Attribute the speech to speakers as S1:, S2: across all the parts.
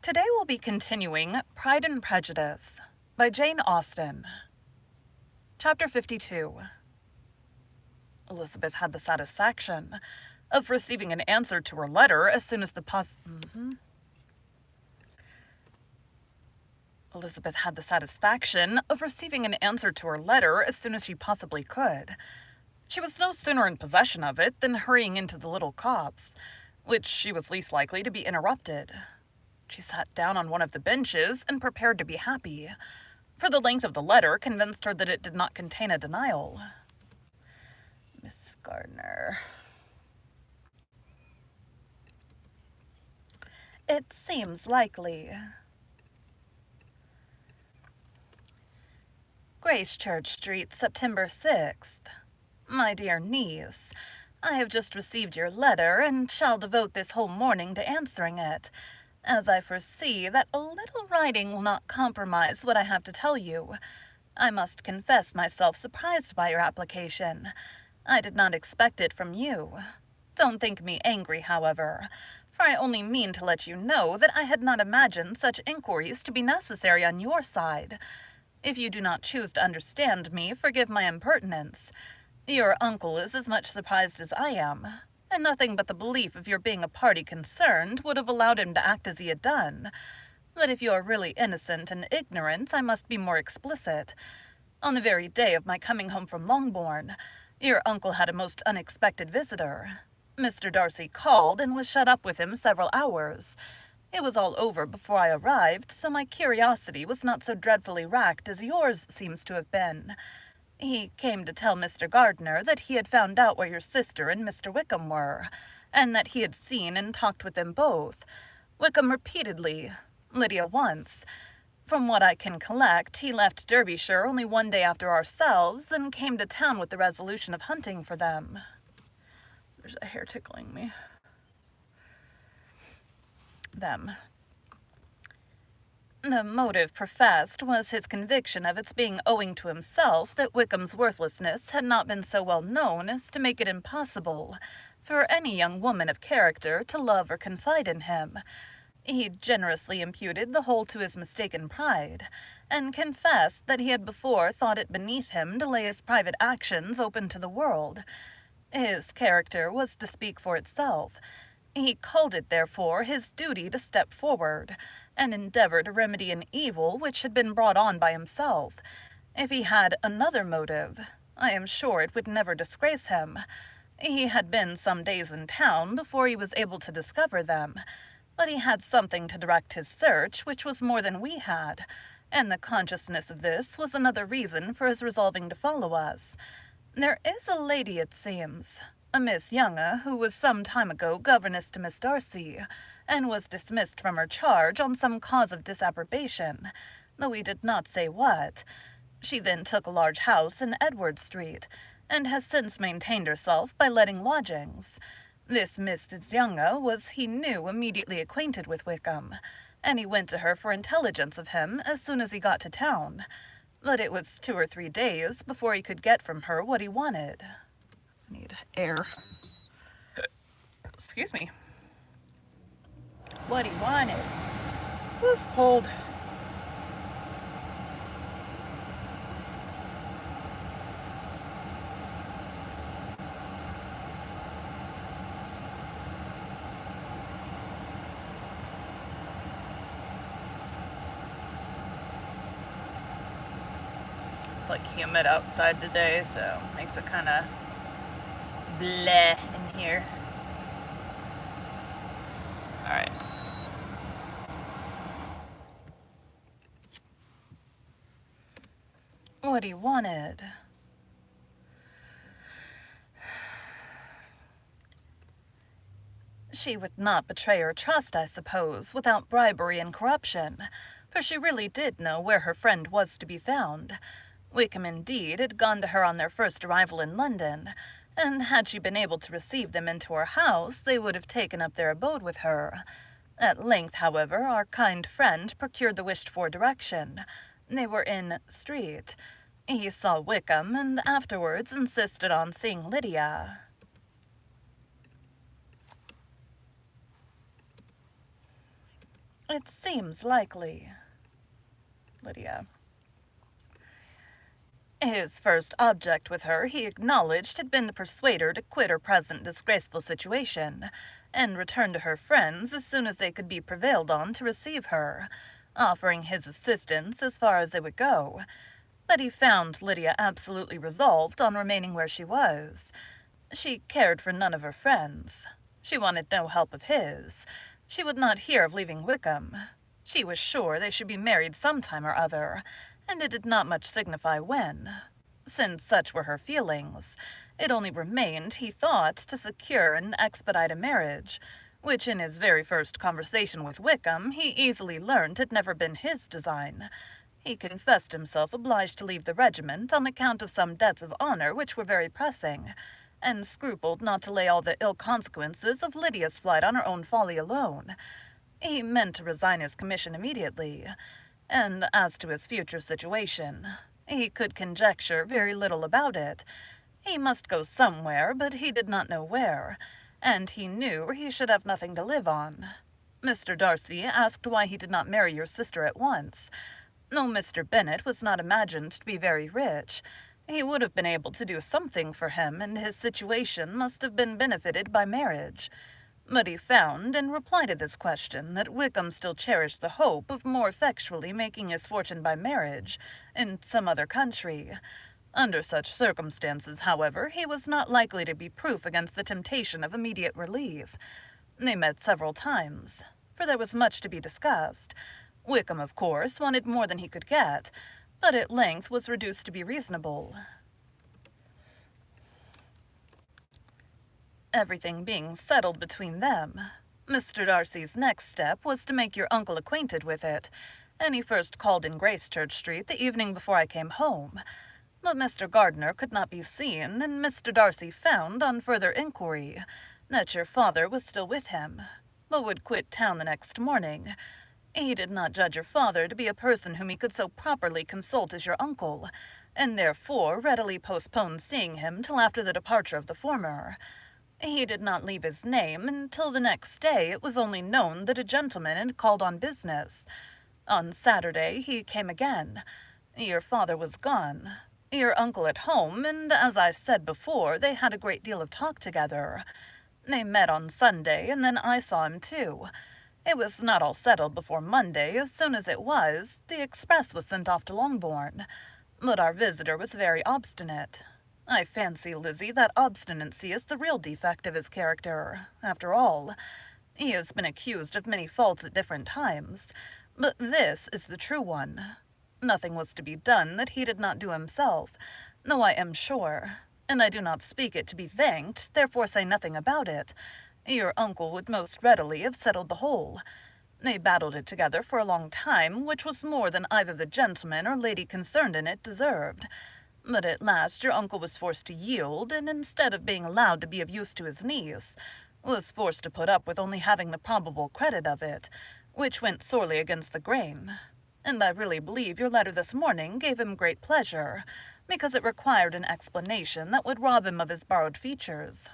S1: Today we'll be continuing Pride and Prejudice by Jane Austen. Chapter 52. Elizabeth had the satisfaction of receiving an answer to her letter as soon as Elizabeth had the satisfaction of receiving an answer to her letter as soon as she possibly could. She was no sooner in possession of it than hurrying into the little copse, which she was least likely to be interrupted. She sat down on one of the benches and prepared to be happy, for the length of the letter convinced her that it did not contain a denial. Miss Gardiner. It seems likely. Gracechurch Street, September 6th. My dear niece, I have just received your letter and shall devote this whole morning to answering it, as I foresee that a little writing will not compromise what I have to tell you. I must confess myself surprised by your application. I did not expect it from you. Don't think me angry, however, for I only mean to let you know that I had not imagined such inquiries to be necessary on your side. If you do not choose to understand me, forgive my impertinence. Your uncle is as much surprised as I am, and nothing but the belief of your being a party concerned would have allowed him to act as he had done. But if you are really innocent and ignorant, I must be more explicit. On the very day of my coming home from Longbourn, your uncle had a most unexpected visitor. Mr. Darcy called and was shut up with him several hours. It was all over before I arrived, so my curiosity was not so dreadfully racked as yours seems to have been. He came to tell Mr. Gardiner that he had found out where your sister and Mr. Wickham were, and that he had seen and talked with them both. Wickham repeatedly, Lydia once. From what I can collect, he left Derbyshire only one day after ourselves, and came to town with the resolution of hunting for them. There's a hair tickling me. Them. The motive professed was his conviction of its being owing to himself that Wickham's worthlessness had not been so well known as to make it impossible for any young woman of character to love or confide in him. He generously imputed the whole to his mistaken pride, and confessed that he had before thought it beneath him to lay his private actions open to the world. His character was to speak for itself. He called it, therefore, his duty to step forward, and endeavor to remedy an evil which had been brought on by himself. If he had another motive, I am sure it would never disgrace him. He had been some days in town before he was able to discover them, but he had something to direct his search which was more than we had, and the consciousness of this was another reason for his resolving to follow us. There is a lady, it seems, a Miss Younga, who was some time ago governess to Miss Darcy, and was dismissed from her charge on some cause of disapprobation, though he did not say what. She then took a large house in Edward Street, and has since maintained herself by letting lodgings. This Mrs. Younga was, he knew, immediately acquainted with Wickham, and he went to her for intelligence of him as soon as he got to town. But it was 2 or 3 days before he could get from her what he wanted. I need air. Excuse me. What he wanted. Woof, cold. It's like humid outside today, so makes it kind of bleh in here. Alright. What he wanted. She would not betray her trust, I suppose, without bribery and corruption, for she really did know where her friend was to be found. Wickham, indeed, had gone to her on their first arrival in London, and had she been able to receive them into her house, they would have taken up their abode with her. At length, however, our kind friend procured the wished-for direction. They were in Street. He saw Wickham, and afterwards insisted on seeing Lydia. It seems likely. Lydia. His first object with her, he acknowledged, had been to persuade her to quit her present disgraceful situation, and return to her friends as soon as they could be prevailed on to receive her, offering his assistance as far as they would go. But he found Lydia absolutely resolved on remaining where she was. She cared for none of her friends. She wanted no help of his. She would not hear of leaving Wickham. She was sure they should be married some time or other, and it did not much signify when. Since such were her feelings, it only remained, he thought, to secure and expedite a marriage, which in his very first conversation with Wickham he easily learned had never been his design. He confessed himself obliged to leave the regiment on account of some debts of honor which were very pressing, and scrupled not to lay all the ill consequences of Lydia's flight on her own folly alone. He meant to resign his commission immediately, and as to his future situation, he could conjecture very little about it. He must go somewhere, but he did not know where, and he knew he should have nothing to live on. Mr. Darcy asked why he did not marry your sister at once. Though Mr. Bennet was not imagined to be very rich, he would have been able to do something for him, and his situation must have been benefited by marriage. But he found, in reply to this question, that Wickham still cherished the hope of more effectually making his fortune by marriage in some other country. Under such circumstances, however, he was not likely to be proof against the temptation of immediate relief. They met several times, for there was much to be discussed. Wickham, of course, wanted more than he could get, but at length was reduced to be reasonable. Everything being settled between them, Mr. Darcy's next step was to make your uncle acquainted with it, and he first called in Gracechurch Street the evening before I came home. But Mr. Gardiner could not be seen, and Mr. Darcy found, on further inquiry, that your father was still with him, but would quit town the next morning. He did not judge your father to be a person whom he could so properly consult as your uncle, and therefore readily postponed seeing him till after the departure of the former. He did not leave his name until the next day it was only known that a gentleman had called on business. On Saturday he came again. Your father was gone, your uncle at home, and as I said before, they had a great deal of talk together. They met on Sunday, and then I saw him too. It was not all settled before Monday. As soon as it was, the express was sent off to Longbourn. But our visitor was very obstinate. I fancy, Lizzie, that obstinacy is the real defect of his character, after all. He has been accused of many faults at different times, but this is the true one. Nothing was to be done that he did not do himself, though I am sure, and I do not speak it to be thanked, therefore say nothing about it, your uncle would most readily have settled the whole. They battled it together for a long time, which was more than either the gentleman or lady concerned in it deserved. But at last your uncle was forced to yield, and instead of being allowed to be of use to his niece, was forced to put up with only having the probable credit of it, which went sorely against the grain. And I really believe your letter this morning gave him great pleasure, because it required an explanation that would rob him of his borrowed feathers.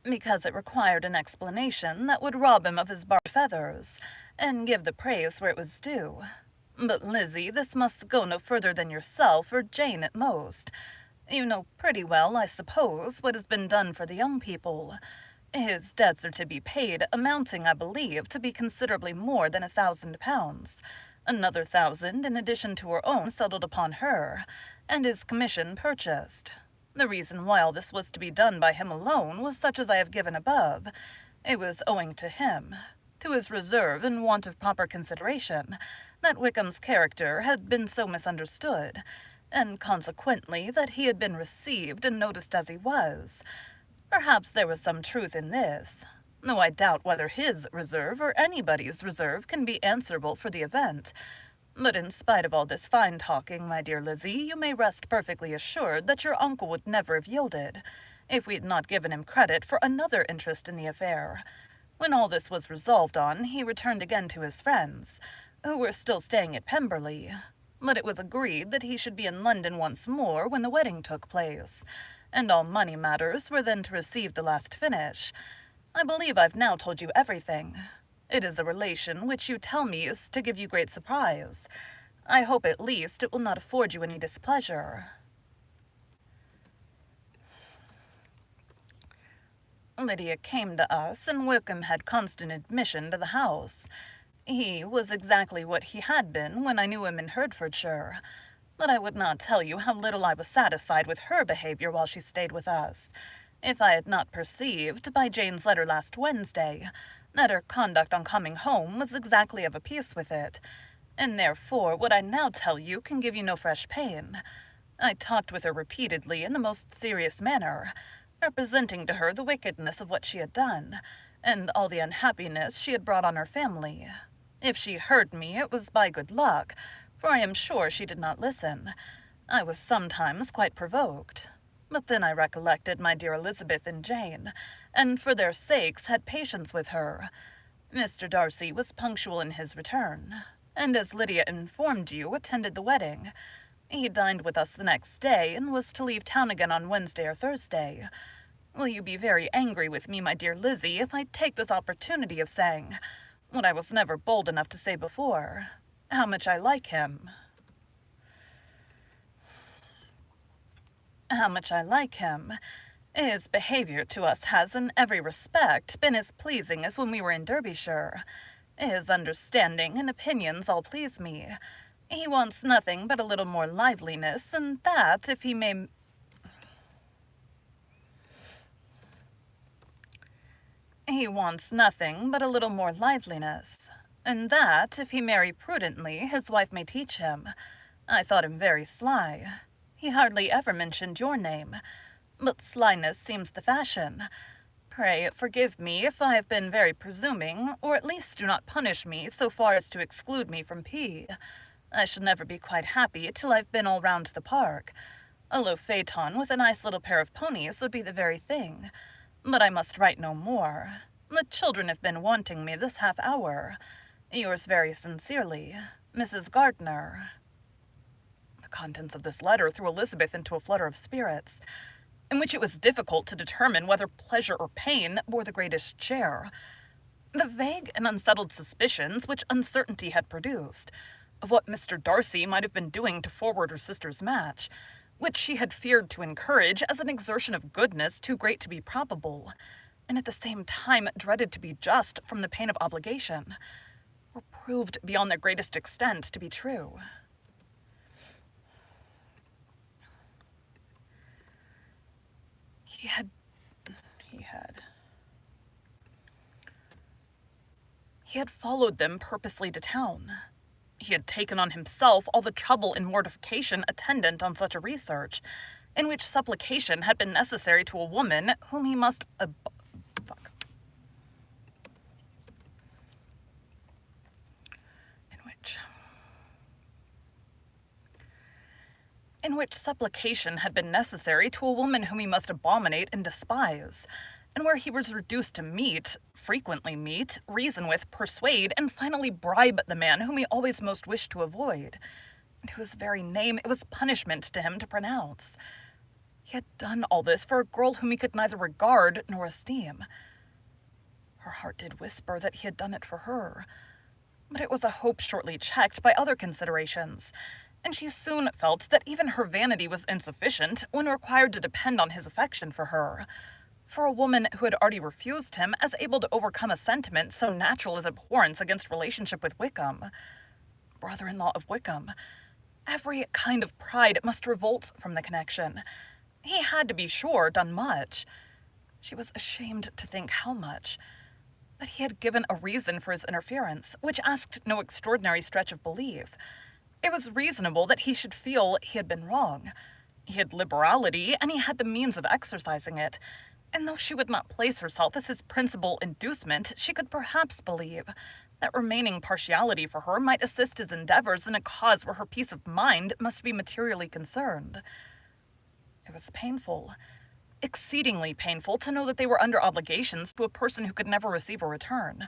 S1: Because it required an explanation that would rob him of his borrowed feathers, and give the praise where it was due. But, Lizzie, this must go no further than yourself or Jane at most. You know pretty well, I suppose, what has been done for the young people. His debts are to be paid, amounting, I believe, to be considerably more than £1,000. Another 1,000 in addition to her own settled upon her, and his commission purchased. The reason why all this was to be done by him alone was such as I have given above. It was owing to him, to his reserve and want of proper consideration, that Wickham's character had been so misunderstood, and consequently that he had been received and noticed as he was. Perhaps there was some truth in this, though I doubt whether his reserve or anybody's reserve can be answerable for the event. But in spite of all this fine talking, my dear Lizzie, you may rest perfectly assured that your uncle would never have yielded, if we had not given him credit for another interest in the affair. When all this was resolved on, he returned again to his friends, who were still staying at Pemberley, but it was agreed that he should be in London once more when the wedding took place, and all money matters were then to receive the last finish. I believe I've now told you everything. It is a relation which you tell me is to give you great surprise. I hope at least it will not afford you any displeasure. Lydia came to us, and Wickham had constant admission to the house. He was exactly what he had been when I knew him in Hertfordshire, but I would not tell you how little I was satisfied with her behavior while she stayed with us, if I had not perceived, by Jane's letter last Wednesday, that her conduct on coming home was exactly of a piece with it, and therefore what I now tell you can give you no fresh pain. I talked with her repeatedly in the most serious manner, representing to her the wickedness of what she had done, and all the unhappiness she had brought on her family. If she heard me, it was by good luck, for I am sure she did not listen. I was sometimes quite provoked. But then I recollected my dear Elizabeth and Jane, and for their sakes had patience with her. Mr. Darcy was punctual in his return, and as Lydia informed you, attended the wedding. He dined with us the next day, and was to leave town again on Wednesday or Thursday. Will you be very angry with me, my dear Lizzie, if I take this opportunity of saying, what I was never bold enough to say before, how much I like him? How much I like him. His behavior to us has in every respect been as pleasing as when we were in Derbyshire. His understanding and opinions all please me. He wants nothing but a little more liveliness, and that, if he may... He wants nothing but a little more liveliness, and that, if he marry prudently, his wife may teach him. I thought him very sly. He hardly ever mentioned your name, but slyness seems the fashion. Pray forgive me if I have been very presuming, or at least do not punish me so far as to exclude me from P. I shall never be quite happy till I've been all round the park. A low phaeton with a nice little pair of ponies would be the very thing. But I must write no more. The children have been wanting me this half hour. Yours very sincerely, Mrs. Gardiner. The contents of this letter threw Elizabeth into a flutter of spirits, in which it was difficult to determine whether pleasure or pain bore the greatest share. The vague and unsettled suspicions which uncertainty had produced, of what Mr. Darcy might have been doing to forward her sister's match, which she had feared to encourage as an exertion of goodness too great to be probable, and at the same time dreaded to be just from the pain of obligation, were proved beyond their greatest extent to be true. He had followed them purposely to town. He had taken on himself all the trouble and mortification attendant on such a research, in which supplication had been necessary to a woman whom he must in which supplication had been necessary to a woman whom he must abominate and despise, and where he was reduced to frequently meet, reason with, persuade, and finally bribe the man whom he always most wished to avoid, and whose very name it was punishment to him to pronounce. He had done all this for a girl whom he could neither regard nor esteem. Her heart did whisper that he had done it for her, but it was a hope shortly checked by other considerations, and she soon felt that even her vanity was insufficient when required to depend on his affection for her, for a woman who had already refused him as able to overcome a sentiment so natural as abhorrence against relationship with Wickham. Brother-in-law of Wickham. Every kind of pride must revolt from the connection. He had, to be sure, done much. She was ashamed to think how much. But he had given a reason for his interference, which asked no extraordinary stretch of belief. It was reasonable that he should feel he had been wrong. He had liberality, and he had the means of exercising it, and though she would not place herself as his principal inducement, she could perhaps believe that remaining partiality for her might assist his endeavors in a cause where her peace of mind must be materially concerned. It was painful, exceedingly painful, to know that they were under obligations to a person who could never receive a return.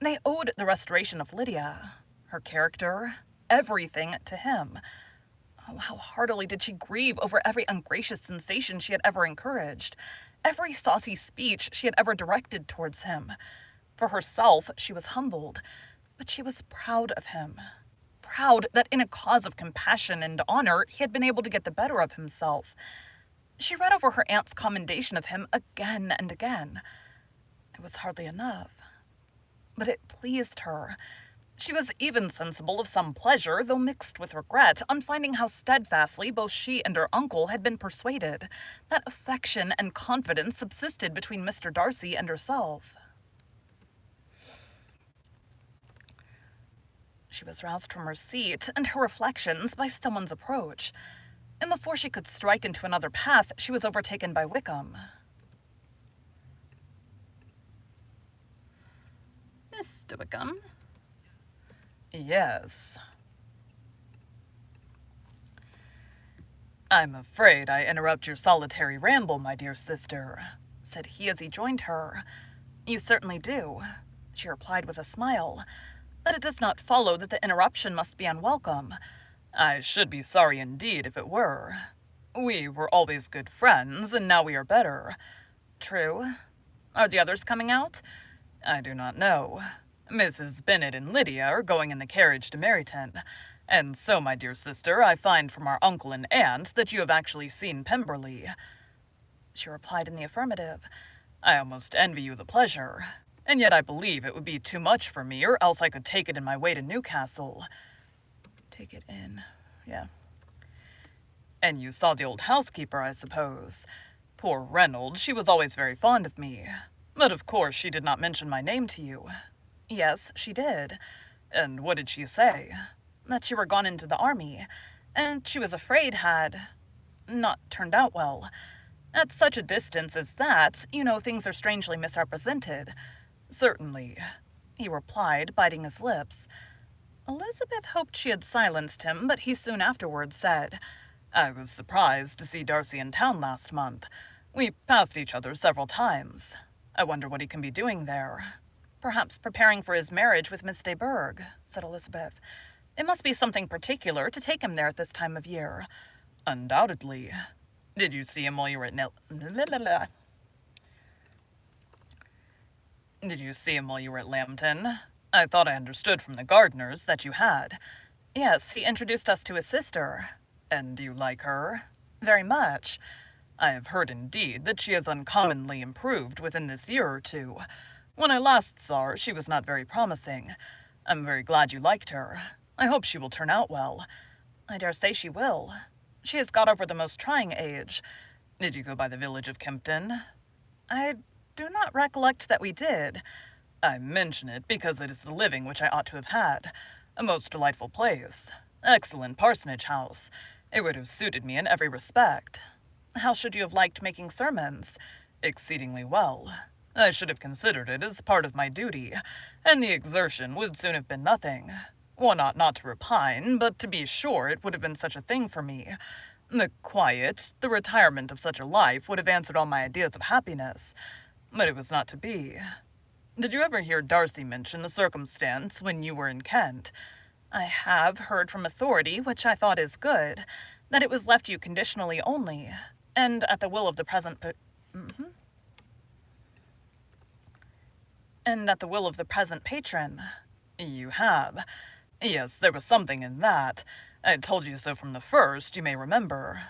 S1: They owed the restoration of Lydia, her character, everything to him. Oh, how heartily did she grieve over every ungracious sensation she had ever encouraged, every saucy speech she had ever directed towards him. For herself, she was humbled, but she was proud of him. Proud that in a cause of compassion and honor he had been able to get the better of himself. She read over her aunt's commendation of him again and again. It was hardly enough. But it pleased her. She was even sensible of some pleasure, though mixed with regret, on finding how steadfastly both she and her uncle had been persuaded that affection and confidence subsisted between Mr. Darcy and herself. She was roused from her seat and her reflections by someone's approach, and before she could strike into another path, she was overtaken by Wickham. "Mr. Wickham?" "Yes." "I'm afraid I interrupt your solitary ramble, my dear sister," said he as he joined her. "You certainly do," she replied with a smile, "but it does not follow that the interruption must be unwelcome. I should be sorry indeed if it were. We were always good friends, and now we are better." "True. Are the others coming out?" "I do not know. Mrs. Bennet and Lydia are going in the carriage to Meryton, and so, my dear sister, I find from our uncle and aunt that you have actually seen Pemberley." She replied in the affirmative. "I almost envy you the pleasure, and yet I believe it would be too much for me, or else I could take it in my way to Newcastle." Take it in, yeah. "And you saw the old housekeeper, I suppose. Poor Reynolds, she was always very fond of me. But of course she did not mention my name to you." "Yes, she did." "And what did she say?" "That you were gone into the army, and she was afraid had not turned out well. At such a distance as that, you know things are strangely misrepresented." "Certainly," he replied, biting his lips. Elizabeth hoped she had silenced him, but he soon afterwards said, "I was surprised to see Darcy in town last month. We passed each other several times. I wonder what he can be doing there." "Perhaps preparing for his marriage with Miss de Bourgh," said Elizabeth. "It must be something particular to take him there at this time of year." "Undoubtedly. Did you see him while you were at Did you see him while you were at Lambton? I thought I understood from the gardeners that you had." "Yes, he introduced us to his sister." "And do you like her?" "Very much." "I have heard, indeed, that she has uncommonly improved within this year or two. When I last saw her, she was not very promising. I'm very glad you liked her. I hope she will turn out well." "I dare say she will. She has got over the most trying age." "Did you go by the village of Kempton?" "I do not recollect that we did." "I mention it because it is the living which I ought to have had. A most delightful place. Excellent parsonage house. It would have suited me in every respect." "How should you have liked making sermons?" "Exceedingly well. I should have considered it as part of my duty, and the exertion would soon have been nothing. One ought not to repine, but to be sure it would have been such a thing for me. The quiet, the retirement of such a life would have answered all my ideas of happiness. But it was not to be. Did you ever hear Darcy mention the circumstance when you were in Kent?" "I have heard from authority, which I thought is good, that it was left you conditionally only, and at the will of the present patron." "You have. Yes, there was something in that. I told you so from the first, you may remember."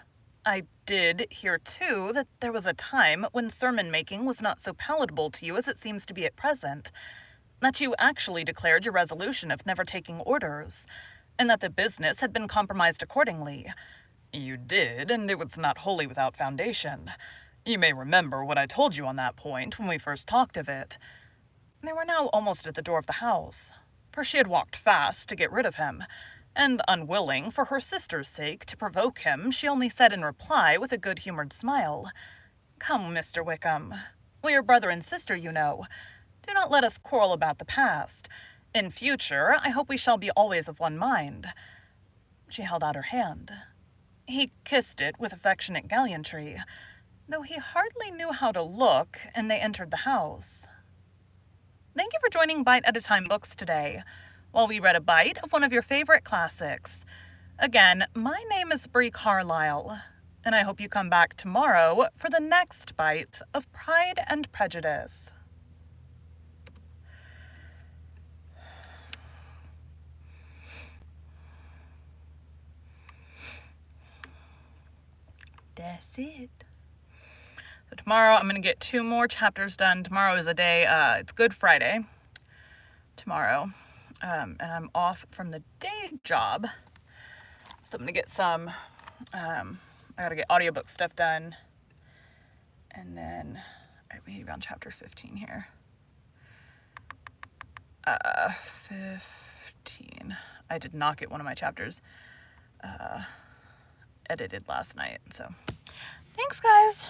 S1: "I did hear, too, that there was a time when sermon-making was not so palatable to you as it seems to be at present, that you actually declared your resolution of never taking orders, and that the business had been compromised accordingly." "You did, and it was not wholly without foundation. You may remember what I told you on that point when we first talked of it." They were now almost at the door of the house, for she had walked fast to get rid of him, and unwilling, for her sister's sake, to provoke him, she only said in reply, with a good-humoured smile, "Come, Mr. Wickham. We are brother and sister, you know. Do not let us quarrel about the past. In future, I hope we shall be always of one mind." She held out her hand. He kissed it with affectionate gallantry, though he hardly knew how to look, and they entered the house. Thank you for joining Bite at a Time Books today, while we read a bite of one of your favorite classics. Again, my name is Bree Carlile, and I hope you come back tomorrow for the next bite of Pride and Prejudice. That's it. So tomorrow I'm going to get 2 more chapters done. Tomorrow is a day, it's Good Friday tomorrow, and I'm off from the day job. So I'm going to get some, I got to get audiobook stuff done. And then, I'm maybe on chapter 15 here. 15. I did not get one of my chapters edited last night, so thanks, guys.